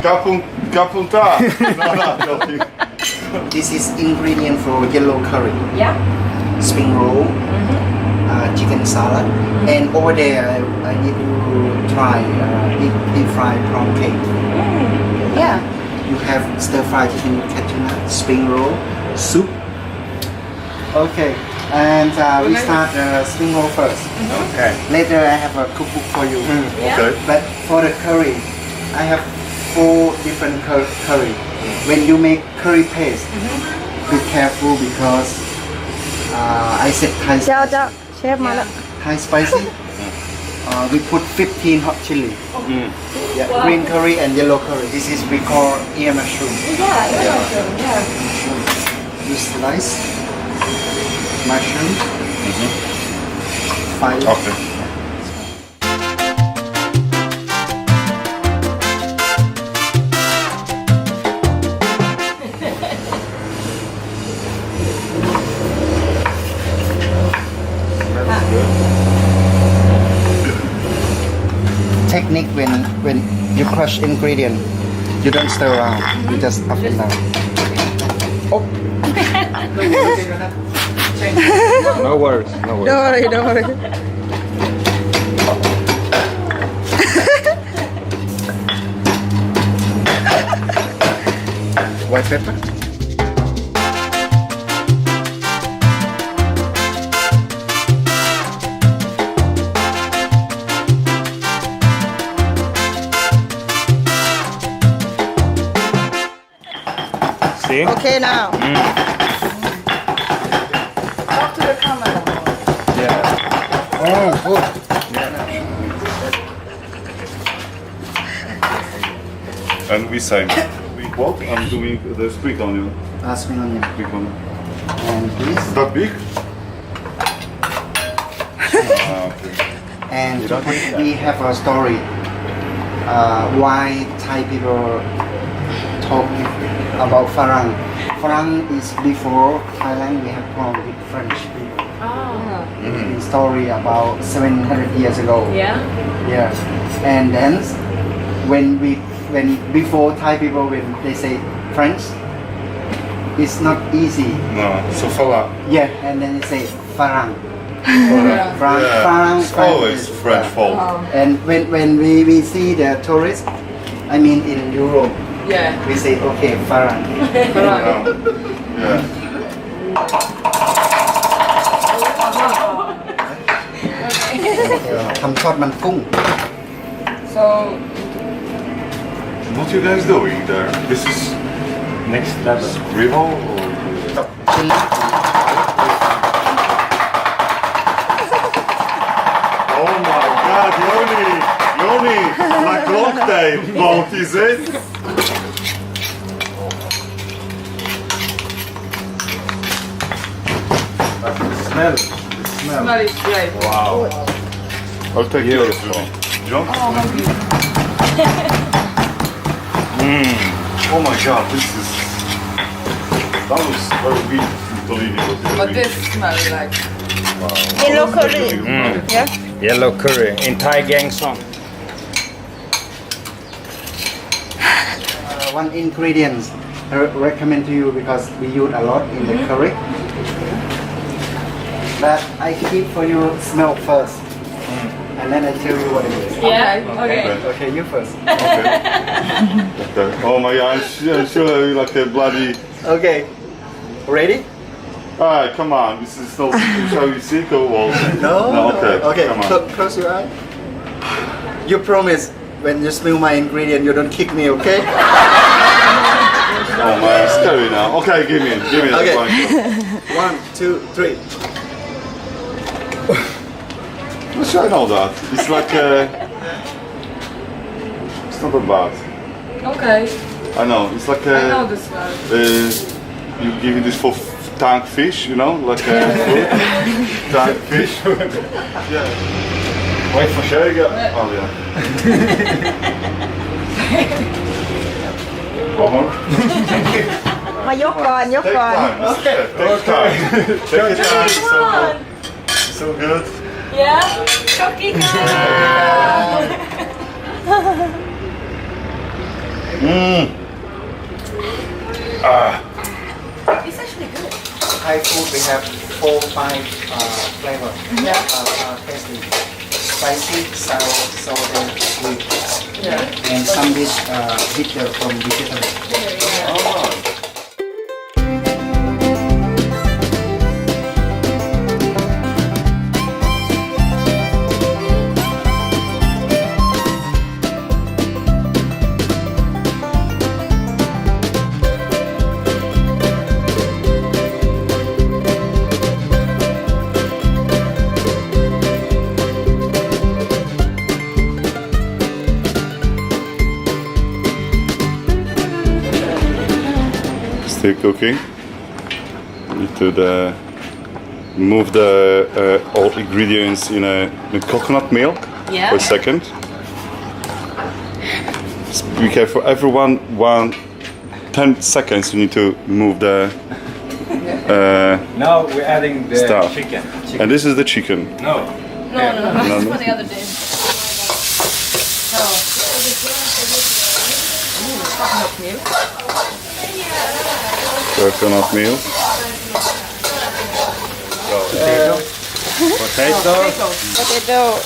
Kapunta. No, joking. This is ingredient for yellow curry. Yeah. Spring roll, chicken salad, and over there I need to try deep fried prawn cake. Yeah. You have stir fried chicken cashew spring roll, soup. Okay, and we start the spring roll first. Okay. Later I have a cookbook for you. Okay. But for the curry, I have 4 different curry. When you make curry paste, be careful because I said Thai เจ้าเชฟมาแล้ว Thai spicy. We put 15 hot chili. Yeah, green curry and yellow curry. This is we call ear mushroom. Yeah. You slice mushroom. Fire. Okay. Technique when you crush ingredient, you don't stir around. You just up and down. Oh. No worries. No worries. Don't worry. White pepper. See? Okay now. Talk to the camera. Yeah. Oh, good. And we say, what? I'm doing the spring onion. Spring onion. Big one. And this. Is that big? Okay. And we have a story why Thai people talk about Farang. Farang is before Thailand. We have problem with French people. Oh. Story about 700 years ago. Yeah. Yeah. And then when before Thai people when they say French, it's not easy. No, so fala. Yeah, and then they say Farang. Yeah. Farang. It's always French fault. And when we see the tourists, I mean in Europe, Yeah. we say okay, Farang. Yeah. ทำทอดมันกุ้ง So What you guys doing there? This is Next level. river or? ชิลลี่ Oh my god, Yoni, like cocktail, what is it? Smell. smell is great. Wow. I'll take yours, John. Oh my god, this is... That was very weird. But this smell like Yellow curry. Yeah. Yellow curry in Thai gang song. One ingredient I recommend to you because we use a lot in the curry. But I keep for you smell first, and then I tell you what it is. yeah. Okay. Okay, you first. Okay. Oh my god, I'm sure like a bloody... Okay, ready? Alright, come on, this is no... Shall we see or what? No. Okay, Okay. come on. Close your eye. You promise when you smell my ingredient, you don't kick me, okay? Oh man, it's scary now. Okay, give me that Okay. one. 1, 2, 3. How should I know that? It's like it's not that bad. Okay. I know, it's like I know the smell. you give it this for tank fish, you know, like food. Tank fish. Yeah. Wait for sure. Oh yeah. One more. มายกก่อน Take time. Okay. Take time. Take your time. So good. Yeah. Cookie It's actually good. Thai food we have 4-5 flavor. Tasty. Spicy, sour, salt, and sweet. Yeah. And some dish bitter from vegetable. Still cooking. Need to move the all ingredients in a coconut milk Yeah. for a second. Be careful. Everyone, 10 seconds. You need to move the Now we're adding the Stuff. chicken. and this is the chicken. No. No. This is no. for the other day. Coconut milk. Coconut milk. Potato. Potato.